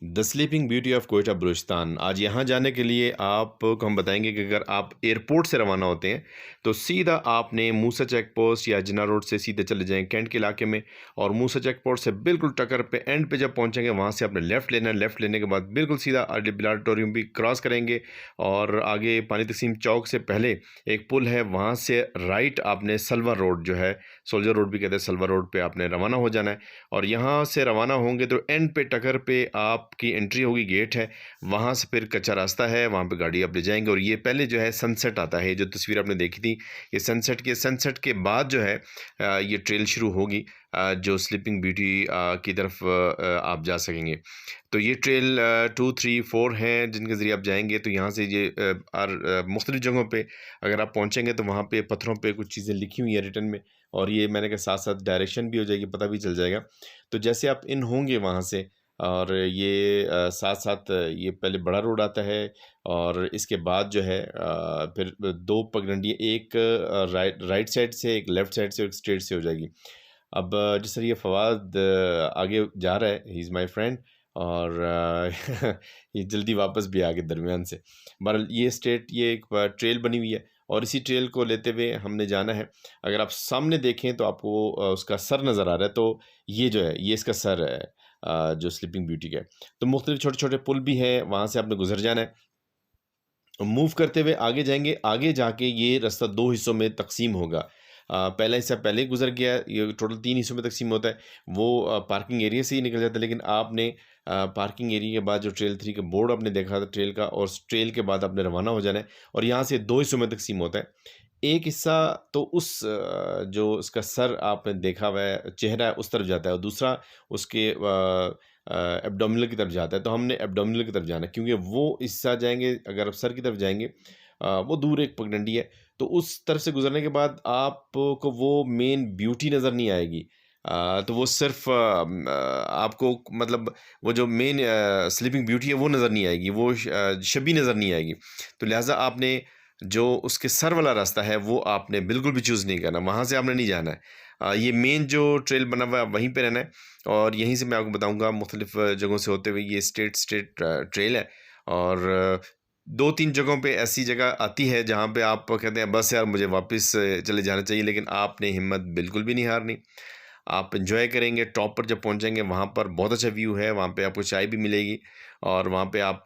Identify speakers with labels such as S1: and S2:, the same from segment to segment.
S1: The sleeping beauty of Quetta Balochistan. आज यहाँ जाने के लिए आपको हम बताएंगे कि अगर आप एयरपोर्ट से रवाना होते हैं तो सीधा आपने मूसा चेक पोस्ट या जिन्ना रोड से सीधे चले जाएं कैंट के इलाके में, और मूसा चेक पोस्ट से बिल्कुल टक्कर पे एंड पे जब पहुँचेंगे वहाँ से आपने लेफ़्ट लेना है। लेफ़्ट लेने के बाद बिल्कुल सीधा बिलाल ऑडिटोरियम भी क्रॉस करेंगे और आगे पानी तकसीम चौक से पहले एक पुल है, वहाँ से राइट आपने सलवर रोड जो है, सोल्जर रोड भी कहते हैं, सलवर रोड पर आपने रवाना हो जाना है। और यहाँ से रवाना होंगे तो एंड पे टक्कर पे आपकी एंट्री होगी, गेट है, वहाँ से फिर कच्चा रास्ता है, वहाँ पे गाड़ी आप ले जाएंगे। और ये पहले जो है सनसेट आता है, जो तस्वीर आपने देखी थी ये सनसेट के बाद जो है ये ट्रेल शुरू होगी जो स्लीपिंग ब्यूटी की तरफ आप जा सकेंगे। तो ये ट्रेल 2, 3, 4 हैं जिनके ज़रिए आप जाएंगे। तो यहाँ से ये मुख्तलिफ़ जगहों पे अगर आप पहुँचेंगे तो वहाँ पे पत्थरों पे कुछ चीज़ें लिखी हुई हैं रिटन में, और ये मैंने कहा साथ साथ डायरेक्शन भी हो जाएगी, पता भी चल जाएगा। तो जैसे आप इन होंगे वहाँ से, और ये साथ साथ ये पहले बड़ा रोड आता है और इसके बाद जो है फिर दो पगडंडियाँ, एक राइट साइड से, एक लेफ़्ट साइड से और एक स्ट्रेट से हो जाएगी। अब जिस तरह ये फवाद आगे जा रहा है, ही इज़ माय फ्रेंड, और ये जल्दी वापस भी आ गए दरमियान से। बहरहाल ये स्ट्रेट, ये एक ट्रेल बनी हुई है और इसी ट्रेल को लेते हुए हमने जाना है। अगर आप सामने देखें तो आपको उसका सर नज़र आ रहा है, तो ये जो है ये इसका सर है जो स्लीपिंग ब्यूटी का है। तो मुख्तलिफ छोटे छोटे पुल भी हैं, वहाँ से आपने गुजर जाना है। मूव करते हुए आगे जाएंगे, आगे जाके ये रास्ता दो हिस्सों में तकसीम होगा। पहला हिस्सा पहले ही गुजर गया, ये टोटल 3 हिस्सों में तकसीम होता है। वो पार्किंग एरिया से ही निकल जाता है, लेकिन आपने पार्किंग एरिया के बाद जो ट्रेल 3 का बोर्ड आपने देखा था ट्रेल का, और ट्रेल के बाद आपने रवाना हो जाना है। और यहाँ से 2 हिस्सों में तकसीम होता है। एक हिस्सा तो उस जो उसका सर आपने देखा हुआ है, चेहरा है, उस तरफ जाता है, और दूसरा उसके एब्डोमिनल की तरफ जाता है। तो हमने एब्डोमिनल की तरफ जाना है, क्योंकि वो हिस्सा जाएंगे, अगर आप सर की तरफ जाएंगे वो दूर एक पगडंडी है, तो उस तरफ से गुजरने के बाद आपको वो मेन ब्यूटी नज़र नहीं आएगी। तो वो सिर्फ आपको मतलब वो जो मेन स्लीपिंग ब्यूटी है वो नज़र नहीं आएगी, वो शबी नज़र नहीं आएगी। तो लिहाजा आपने जो उसके सर वाला रास्ता है वो आपने बिल्कुल भी चूज़ नहीं करना, वहाँ से आपने नहीं जाना है। ये मेन जो ट्रेल बना हुआ है वहीं पे रहना है, और यहीं से मैं आपको बताऊंगा मुख्तलिफ़ जगहों से होते हुए ये स्ट्रेट ट्रेल है। और 2-3 जगहों पे ऐसी जगह आती है जहाँ पे आप कहते हैं बस यार मुझे वापस चले जाना चाहिए, लेकिन आपने हिम्मत बिल्कुल भी नहीं हारनी। आप एंजॉय करेंगे। टॉप पर जब पहुँचेंगे वहाँ पर बहुत अच्छा व्यू है, वहाँ पे आपको चाय भी मिलेगी, और वहाँ पे आप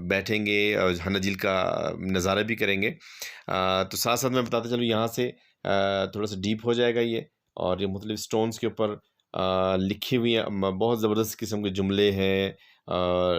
S1: बैठेंगे और हना झील का नज़ारा भी करेंगे। तो साथ साथ मैं बताता चलूँ, यहाँ से थोड़ा सा डीप हो जाएगा ये, और ये मुख्तलिफ स्टोन्स के ऊपर लिखे हुए हैं, बहुत ज़बरदस्त किस्म के जुमले हैं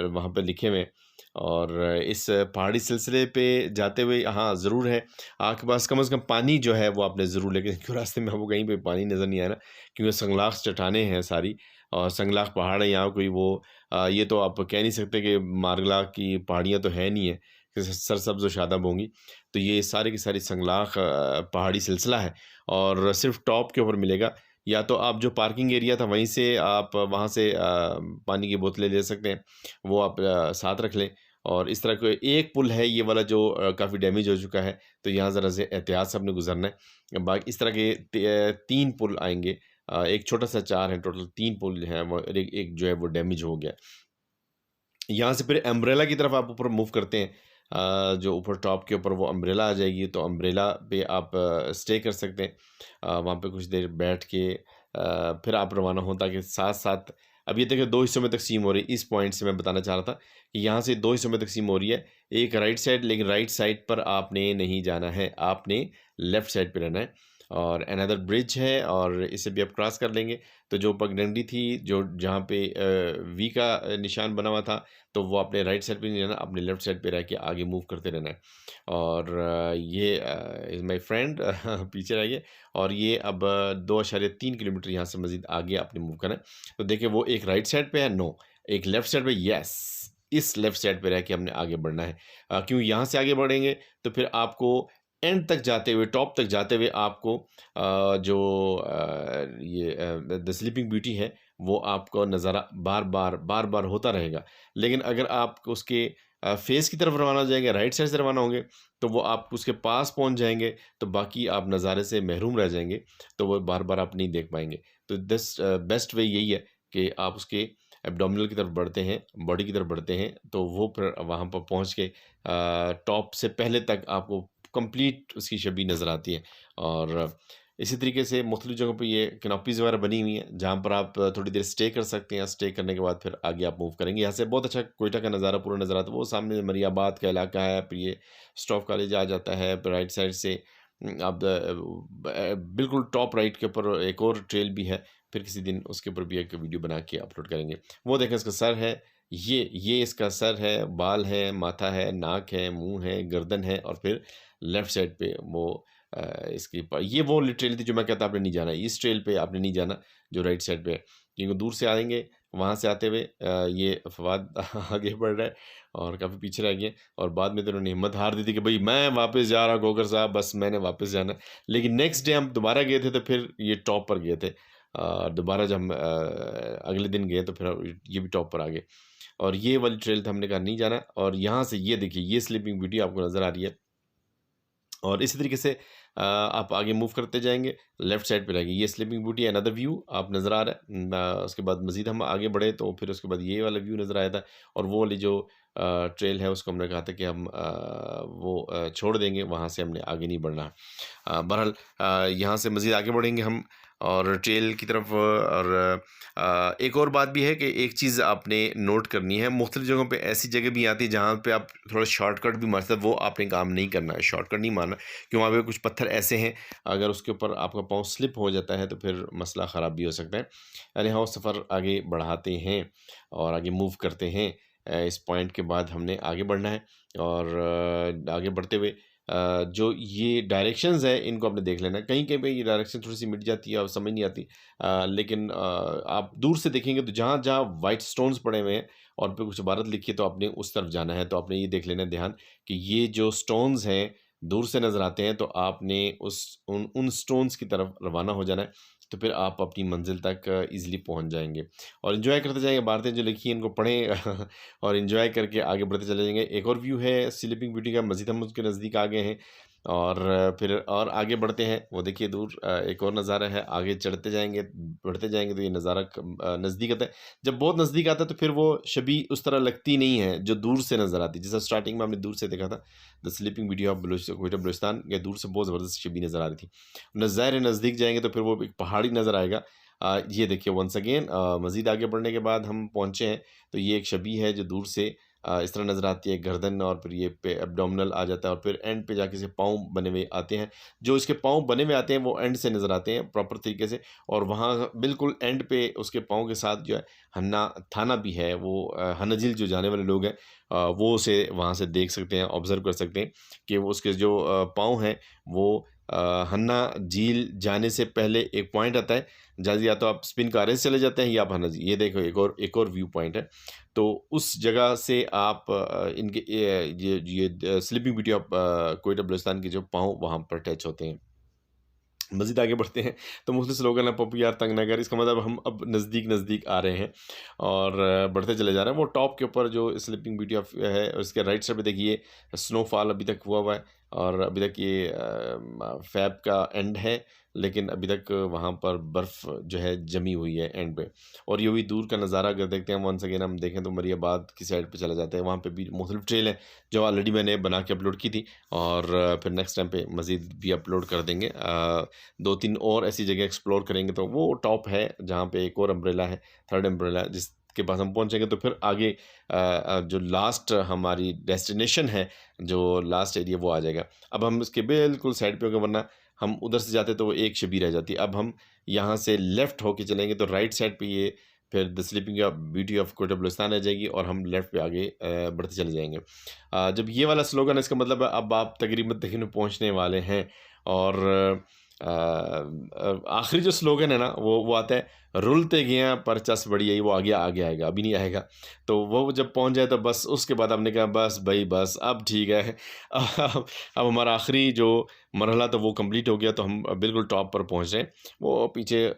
S1: वहाँ पे लिखे हुए हैं। और इस पहाड़ी सिलसिले पे जाते हुए हाँ ज़रूर है, आपके पास कम से कम पानी जो है वो आपने ज़रूर लेके, क्योंकि रास्ते में आपको कहीं पे पानी नज़र नहीं आया ना, क्योंकि संगलाख चट्टानें हैं सारी, और संगलाख पहाड़ है यहाँ कोई वो ये तो आप कह नहीं सकते कि मारगला की पहाड़ियाँ तो है नहीं है कि सरसब्ज़ व शादाब होंगी। तो ये सारी की सारी संगलाख पहाड़ी सिलसिला है, और सिर्फ टॉप के ऊपर मिलेगा। या तो आप जो पार्किंग एरिया था वहीं से आप वहाँ से पानी की बोतलें ले सकते हैं, वो आप साथ रख लें। और इस तरह का एक पुल है ये वाला जो काफ़ी डैमेज हो चुका है, तो यहाँ ज़रा से एहतियात से आपने गुजरना है। बाकी इस तरह के 3 पुल आएंगे, एक छोटा सा 4 है, टोटल 3 पुल हैं, वो एक जो है वो डैमेज हो गया। यहाँ से फिर अम्ब्रेला की तरफ आप ऊपर मूव करते हैं, जो ऊपर टॉप के ऊपर वो अम्ब्रेला आ जाएगी, तो अम्ब्रेला पे आप स्टे कर सकते हैं। वहाँ पे कुछ देर बैठ के फिर आप रवाना हों, ताकि साथ साथ अब ये देखिए 2 हिस्सों में तकसीम हो रही है। इस पॉइंट से मैं बताना चाह रहा था कि यहाँ से 2 हिस्सों में तकसीम हो रही है, एक राइट साइड, लेकिन राइट साइड पर आपने नहीं जाना है, आपने लेफ़्ट साइड पे रहना है। और अनदर ब्रिज है, और इसे भी आप क्रॉस कर लेंगे। तो जो पगडंडी थी, जो जहाँ पे वी का निशान बना हुआ था, तो वो अपने राइट साइड पे नहीं रहना, अपने लेफ्ट साइड पे रह के आगे मूव करते रहना है। और ये इज़ माय फ्रेंड पीछे रहिए। और ये अब 2.3 किलोमीटर यहाँ से मज़ीद आगे आपने मूव करना है। तो देखिए वो एक राइट साइड पे है, नो, एक लेफ्ट साइड पे, यस, इस लेफ्ट साइड पे रह के हमने आगे बढ़ना है। क्यों यहाँ से आगे बढ़ेंगे तो फिर आपको एंड तक जाते हुए, टॉप तक जाते हुए आपको जो ये द स्लीपिंग ब्यूटी है वो आपको नज़ारा बार बार होता रहेगा। लेकिन अगर आप उसके फेस की तरफ रवाना हो जाएंगे, राइट साइड से रवाना होंगे, तो वो आप उसके पास पहुंच जाएंगे, तो बाकी आप नज़ारे से महरूम रह जाएंगे, तो वो बार बार आप नहीं देख पाएंगे। तो दस बेस्ट वे यही है कि आप उसके एब्डोमिनल की तरफ बढ़ते हैं, बॉडी की तरफ बढ़ते हैं, तो वो फिर वहाँ पर पहुँच के टॉप से पहले तक आपको कंप्लीट उसकी छवि नज़र आती है। और इसी तरीके से मुख्तलिफ़ जगहों पे ये कैनोपीज़ वगैरह बनी हुई हैं, जहाँ पर आप थोड़ी देर स्टे कर सकते हैं। स्टे करने के बाद फिर आगे आप मूव करेंगे। यहाँ से बहुत अच्छा क्वेटा का नज़ारा पूरा नज़र आता है। वो सामने मरियाबाद का इलाका है, फिर ये स्टाफ कॉलेज आ जाता है, फिर राइट साइड से आप बिल्कुल टॉप राइट के ऊपर एक और ट्रेल भी है। फिर किसी दिन उसके ऊपर भी एक वीडियो बना के अपलोड करेंगे। वो देखें, इसका सर है, ये इसका सर है, बाल है, माथा है, नाक है, मुँह है, गर्दन है, और फिर लेफ्ट साइड पे वो इसकी ये वो ट्रेल थी जो मैं कहता आपने नहीं जाना, इस ट्रेल पे आपने नहीं जाना जो राइट साइड पे है, क्योंकि दूर से आएंगे। वहाँ से आते हुए ये फवाद आगे बढ़ रहा है और काफ़ी पीछे रह गए, और बाद में तो उन्होंने हिम्मत हार दी थी कि भाई मैं वापस जा रहा हूँ गोकर साहब, बस मैंने वापस जाना है। लेकिन नेक्स्ट डे हम दोबारा गए थे तो फिर ये टॉप पर गए थे। दोबारा जब हम अगले दिन गए तो फिर ये भी टॉप पर आ गए, और ये वाली ट्रेल था, हमने कहा नहीं जाना। और यहाँ से ये देखिए, ये स्लीपिंग ब्यूटी आपको नज़र आ रही है, और इसी तरीके से आप आगे मूव करते जाएंगे, लेफ्ट साइड पे रहेगी ये स्लीपिंग ब्यूटी। अनदर व्यू आप नज़र आ रहा है। उसके बाद मज़ीद हम आगे बढ़े तो फिर उसके बाद ये वाला व्यू नज़र आया था, और वो वाली जो ट्रेल है उसको हमने कहा था कि हम वो छोड़ देंगे, वहाँ से हमने आगे नहीं बढ़ना है। बहरहाल यहाँ से मज़ीद आगे बढ़ेंगे हम और ट्रेल की तरफ। और एक और बात भी है कि एक चीज़ आपने नोट करनी है, मुख्तलिफ़ जगहों पे ऐसी जगह भी आती है जहाँ पे आप थोड़ा शॉर्टकट भी मार सकते, वो आपने काम नहीं करना है, शॉर्टकट नहीं मारना, क्यों वहाँ पे कुछ पत्थर ऐसे हैं, अगर उसके ऊपर आपका पाँव स्लिप हो जाता है तो फिर मसला ख़राब भी हो सकता है। यानी हाँ, सफ़र आगे बढ़ाते हैं और आगे मूव करते हैं। इस पॉइंट के बाद हमने आगे बढ़ना है, और आगे बढ़ते हुए जो ये डायरेक्शंस है इनको आपने देख लेना है। कहीं-कहीं पे ये डायरेक्शन थोड़ी-सी मिट जाती है और समझ नहीं आती। लेकिन आप दूर से देखेंगे तो जहाँ-जहाँ व्हाइट स्टोन्स पड़े हुए हैं और पे कुछ इबारत लिखी है तो आपने उस तरफ जाना है। तो आपने ये देख लेना है ध्यान कि ये जो स्टोन्स हैं दूर से नज़र आते हैं, तो आपने उस उन उन स्टोन्स की तरफ रवाना हो जाना है। तो फिर आप अपनी मंज़िल तक ईज़िली पहुँच जाएँगे और एन्जॉय करते जाएँगे। इबारतें जो लिखी हैं इनको पढ़ें और एन्जॉय करके आगे बढ़ते चले जाएँगे। एक और व्यू है स्लीपिंग ब्यूटी का, मज़ीद हम उसके नज़दीक आ गए हैं, और फिर और आगे बढ़ते हैं। वो देखिए दूर एक और नज़ारा है, आगे चढ़ते जाएँगे, बढ़ते जाएँगे तो ये नज़ारा नज़दीक आता है। जब बहुत नज़दीक आता है तो फिर वो छवि उस तरह लगती नहीं है जो दूर से नज़र आती है। जैसा स्टार्टिंग में हमने दूर से देखा था, the sleeping beauty of Quetta Balochistan, ये दूर से बहुत ज़बरदस्त छवि नज़र आ रही थी। ज़ाहिर है नज़दीक जाएँगे तो फिर वो एक पहाड़ी नज़र आएगा। ये देखिए वंस अगेन मज़ीद आगे बढ़ने के बाद हम पहुँचे हैं, तो ये एक छवि है जो दूर से इस तरह नज़र आती है, गर्दन और फिर ये पे एब्डोमिनल आ जाता है, और फिर एंड पे जाके से पाँव बने हुए आते हैं। जो इसके पाँव बने हुए आते हैं वो एंड से नज़र आते हैं प्रॉपर तरीके से, और वहाँ बिल्कुल एंड पे उसके पाँव के साथ जो है हन्ना थाना भी है। वो हन्ना-झील जो जाने वाले लोग हैं वो उसे वहाँ से देख सकते हैं, ऑब्ज़र्व कर सकते हैं कि वो उसके जो पाँव हैं वो हन्ना झील जाने से पहले एक पॉइंट आता है, जहाँ या तो आप स्पिन कारें से चले जाते हैं या आप हन्ना झील, ये देखो एक और व्यू पॉइंट है। तो उस जगह से आप इनके ये sleeping beauty of Quetta Balochistan के जो पाँव वहाँ पर टच होते हैं। मज़ीद आगे बढ़ते हैं तो मुख्तलिफ़ स्लोगन है, पप्पू यार तंग ना कर, इसका मतलब हम अब नज़दीक आ रहे हैं और बढ़ते चले जा रहे हैं। वो टॉप के ऊपर जो स्लीपिंग ब्यूटी ऑफ है उसके राइट साइड पे देखिए स्नोफॉल अभी तक हुआ है, और अभी तक ये फ़ैब का एंड है, लेकिन अभी तक वहाँ पर बर्फ़ जो है जमी हुई है एंड पे। और ये भी दूर का नज़ारा अगर देखते हैं, वंस अगेन हम देखें तो मरियाबाद की साइड पे चला जाते हैं, वहाँ पे भी मुख्तलिफ़ ट्रेल है जो ऑलरेडी मैंने बना के अपलोड की थी, और फिर नेक्स्ट टाइम पे मज़ीद भी अपलोड कर देंगे। 2-3 और ऐसी जगह एक्सप्लोर करेंगे, तो वो टॉप है जहाँ पे एक और अम्ब्रेला है, थर्ड अम्ब्रेला, जिसके पास हम पहुँचेंगे तो फिर आगे जो लास्ट हमारी डेस्टिनेशन है, जो लास्ट एरिया वो आ जाएगा। अब हम इसके बिल्कुल साइड पे होंगे, वरना हम उधर से जाते तो वो एक छवि रह जाती। अब हम यहाँ से लेफ़्ट होके चलेंगे तो राइट साइड पे ये फिर the sleeping beauty of Quetta Balochistan आ जाएगी, और हम लेफ़्ट पे आगे बढ़ते चले जाएँगे। जब ये वाला स्लोगन है, इसका मतलब है अब आप तकरीबन पहुँचने वाले हैं। और आखिरी जो स्लोगन है ना वो आता है, रुलते गया पर चस बढ़ी आई, वो आगे आएगा, अभी नहीं आएगा। तो वो जब पहुंच जाए तो बस उसके बाद हमने कहा बस भाई बस अब ठीक है। अब हमारा आखिरी जो मरहला तो वो कंप्लीट हो गया, तो हम बिल्कुल टॉप पर पहुंच रहे हैं। वो पीछे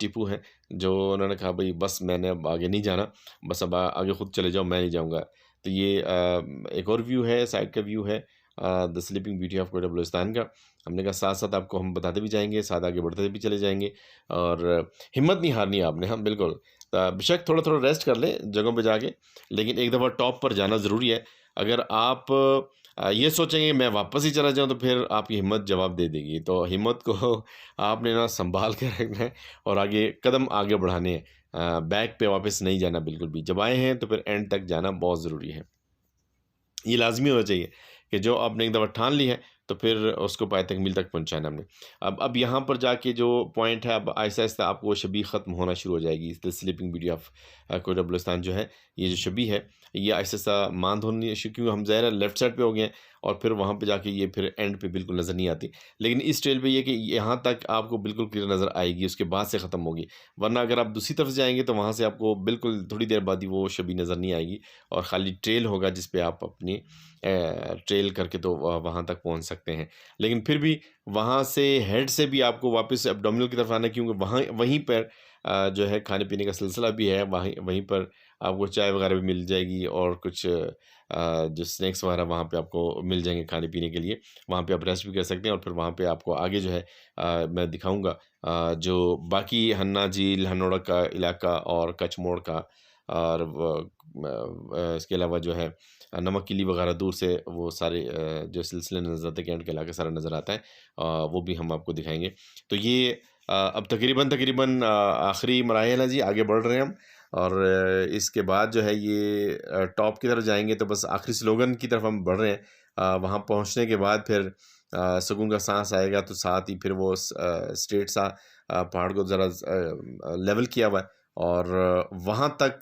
S1: टीपू हैं जो उन्होंने कहा भाई बस मैंने अब आगे नहीं जाना, बस अब आगे खुद चले जाओ, मैं नहीं जाऊँगा। तो ये एक और व्यू है, साइड का व्यू है the sleeping beauty of Quetta Balochistan का। हमने कहा साथ-साथ आपको हम बताते भी जाएँगे, साथ आगे बढ़ते भी चले जाएँगे, और हिम्मत नहीं हारनी है आपने। हाँ, बिल्कुल। बेशक थोड़ा-थोड़ा रेस्ट कर लें जगहों पे जाके, लेकिन एक दफ़ा टॉप पर जाना ज़रूरी है। अगर आप ये सोचेंगे मैं वापस ही चला जाऊँ तो फिर आपकी हिम्मत जवाब दे देगी। तो हिम्मत को आपने ना सँभाल के रखना है और आगे कदम आगे बढ़ाने हैं। बैक पे वापस नहीं जाना बिल्कुल भी। जब आए हैं तो फिर एंड तक जाना बहुत ज़रूरी है। ये लाज़मी होना चाहिए कि जो आपने एक दफ़ा ठान ली है, तो फिर उसको पाए तकमील तक पहुँचाना हमने। अब यहाँ पर जाके जो पॉइंट है, अब आहिस्ता-आहिस्ता आपको वो शबीह ख़त्म होना शुरू हो जाएगी। The sleeping beauty of Quetta Balochistan जो है, ये जो शबीह है, ये आहिस्ता-आहिस्ता मांद होनी क्योंकि हम ज़ाहिर है लेफ्ट साइड पे हो गए हैं और फिर वहाँ पे जाके ये फिर एंड पे बिल्कुल नज़र नहीं आती। लेकिन इस ट्रेल पे ये कि यहाँ तक आपको बिल्कुल क्लियर नज़र आएगी, उसके बाद से ख़त्म होगी। वरना अगर आप दूसरी तरफ से जाएँगे, तो वहाँ से आपको बिल्कुल थोड़ी देर बाद ही वो शबीह नज़र नहीं आएगी और खाली ट्रेल होगा जिस पे आप अपनी ट्रेल करके तो वहाँ तक पहुँच सकते हैं। लेकिन फिर भी वहाँ से हेड से भी आपको वापस एब्डोमिनल की तरफ आना है, क्योंकि वहाँ वहीं पर जो है खाने-पीने का सिलसिला भी है। वहीं वहीं पर आपको चाय वगैरह भी मिल जाएगी और कुछ जो स्नैक्स वगैरह वहाँ पे आपको मिल जाएँगे खाने-पीने के लिए। वहाँ पे आप रेस्ट भी कर सकते हैं और फिर वहाँ पे आपको आगे जो है मैं दिखाऊँगा जो बाकी हन्ना झील, हनोड़ा का इलाका और कच्छ मोड़ का और इसके अलावा जो है नमक किली वगैरह दूर से वो सारे जो सिलसिले नज़र आते हैं, कैंट के इलाके सारा नज़र आता है। वो भी हम आपको दिखाएँगे। तो ये अब तकरीबन आखिरी मराहिल है जी, आगे बढ़ रहे हैं हम और इसके बाद जो है ये टॉप की तरफ जाएँगे तो बस आखिरी स्लोगन की तरफ हम बढ़ रहे हैं। वहाँ पहुँचने के बाद फिर सुकून का साँस आएगा, तो साथ ही फिर वो स्ट्रेट सा पहाड़ को ज़रा लेवल किया हुआ है और वहाँ तक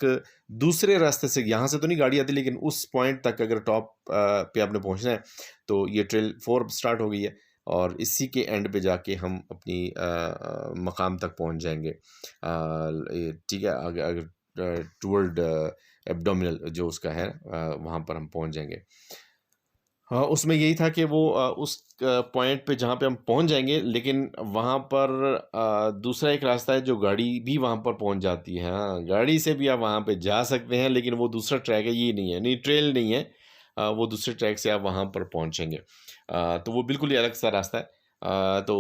S1: दूसरे रास्ते से, यहाँ से तो नहीं गाड़ी आती, लेकिन उस पॉइंट तक अगर टॉप पे आपने पहुँचना है, तो ये ट्रेल 4 स्टार्ट हो गई है और इसी के एंड पे जाके हम अपनी मकाम तक पहुँच जाएँगे। ठीक है, अगर अगर टुवर्ड एब्डोमिनल जो उसका है वहाँ पर हम पहुँच जाएँगे। हाँ, उसमें यही था कि वो उस पॉइंट पे जहाँ पे हम पहुँच जाएँगे, लेकिन वहाँ पर दूसरा एक रास्ता है जो गाड़ी भी वहाँ पर पहुँच जाती है। हाँ, गाड़ी से भी आप वहाँ पे जा सकते हैं, लेकिन वो दूसरा ट्रैक है, ये नहीं है, नहीं ट्रेल नहीं है। वो दूसरे ट्रैक से आप वहाँ पर पहुँचेंगे। तो वो बिल्कुल ही अलग-सा रास्ता है। तो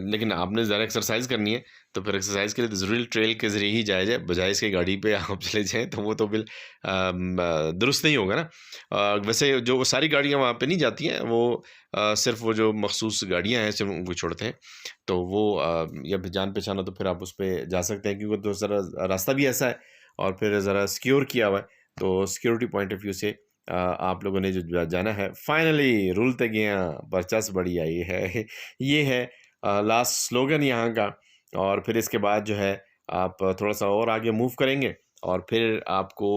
S1: लेकिन आपने ज़रा एक्सरसाइज़ करनी है, तो फिर एक्सरसाइज़ के लिए तो ज़रूरी ट्रेल के ज़रिए ही जाया जाए, बजाए इसके गाड़ी पे आप चले जाएँ, तो वो तो दुरुस्त नहीं होगा ना। वैसे जो वो सारी गाड़ियाँ वहाँ पे नहीं जाती हैं, वो सिर्फ़ वो जो मख़सूस गाड़ियाँ हैं सिर्फ़ उनको छोड़ते हैं। तो वो या फिर जान-पहचान हो तो फिर आप उस पे जा सकते हैं, क्योंकि तो ज़रा रास्ता भी ऐसा है और फिर ज़रा सिक्योर किया हुआ है। तो सिक्योरिटी पॉइंट ऑफ व्यू से आप लोगों ने जो जाना है, फाइनली रुलते गया बरचस बढ़िया ये है। ये है लास्ट स्लोगन यहाँ का और फिर इसके बाद जो है आप थोड़ा-सा और आगे मूव करेंगे और फिर आपको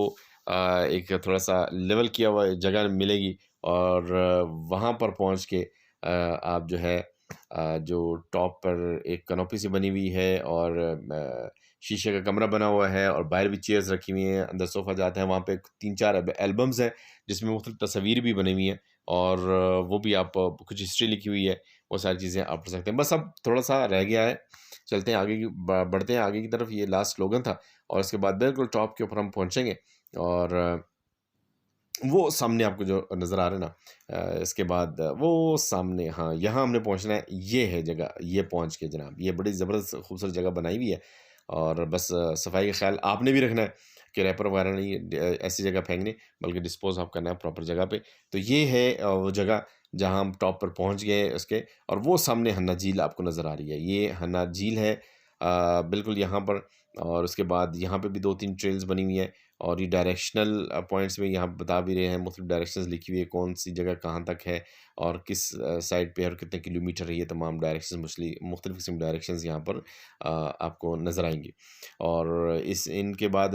S1: एक थोड़ा-सा लेवल किया हुआ जगह मिलेगी और वहाँ पर पहुँच के आप जो है जो टॉप पर एक कैनोपी सी बनी हुई है और शीशे का कमरा बना हुआ है और बाहर भी चेयर्स रखी हुई हैं, अंदर सोफ़ा जाते हैं, वहाँ पे 3-4 एल्बम्स हैं, जिसमें मुख्तलिफ़ तस्वीर भी बनी हुई हैं और वो भी आप कुछ हिस्ट्री लिखी हुई है, वो सारी चीज़ें आप पढ़ सकते हैं। बस अब थोड़ा-सा रह गया है, चलते हैं आगे की ब बढ़ते हैं आगे की तरफ, ये लास्ट स्लोगन था और उसके बाद बिल्कुल टॉप के ऊपर हम पहुँचेंगे और वो सामने आपको जो नज़र आ रहा है ना इसके बाद वो सामने, हाँ, यहाँ हमने पहुँचना है, ये है जगह, ये पहुँच के जनाब, ये बड़ी ज़बरदस्त खूबसूरत जगह बनाई हुई है और बस सफाई का ख़्याल आपने भी रखना है कि रैपर वगैरह नहीं ऐसी जगह फेंकने, बल्कि डिस्पोज़ आप करना है प्रॉपर जगह पे। तो ये है वो जगह जहाँ हम टॉप पर पहुँच गए हैं उसके और वो सामने हन्ना झील आपको नज़र आ रही है। ये हन्ना झील है बिल्कुल यहाँ पर और उसके बाद यहाँ पे भी 2-3 ट्रेल्स बनी हुई हैं और ये डायरेक्शनल पॉइंट्स में यहाँ बता भी रहे हैं, मुख्तलिफ डायरेक्शंस लिखी हुई है, कौन-सी जगह कहाँ तक है और किस साइड पे और कितने किलोमीटर है, ये तमाम डायरेक्शंस मुख्तलिफ किस्म के डायरेक्शंस यहाँ पर आपको नज़र आएँगी। और इनके बाद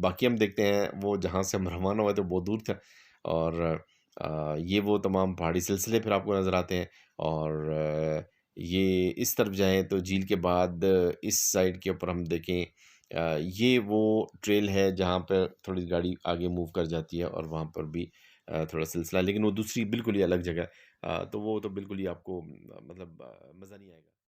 S1: बाकी हम देखते हैं वो जहाँ से हम रवाना हुए थे बहुत दूर था और ये वो तमाम पहाड़ी सिलसिले फिर आपको नज़र आते हैं और ये इस तरफ जाएँ तो झील के बाद इस साइड के ऊपर हम देखें ये वो ट्रेल है जहाँ पर थोड़ी गाड़ी आगे मूव कर जाती है और वहाँ पर भी थोड़ा सिलसिला है, लेकिन वो दूसरी बिल्कुल ही अलग जगह है। तो वो तो बिल्कुल ही आपको मतलब मज़ा नहीं आएगा।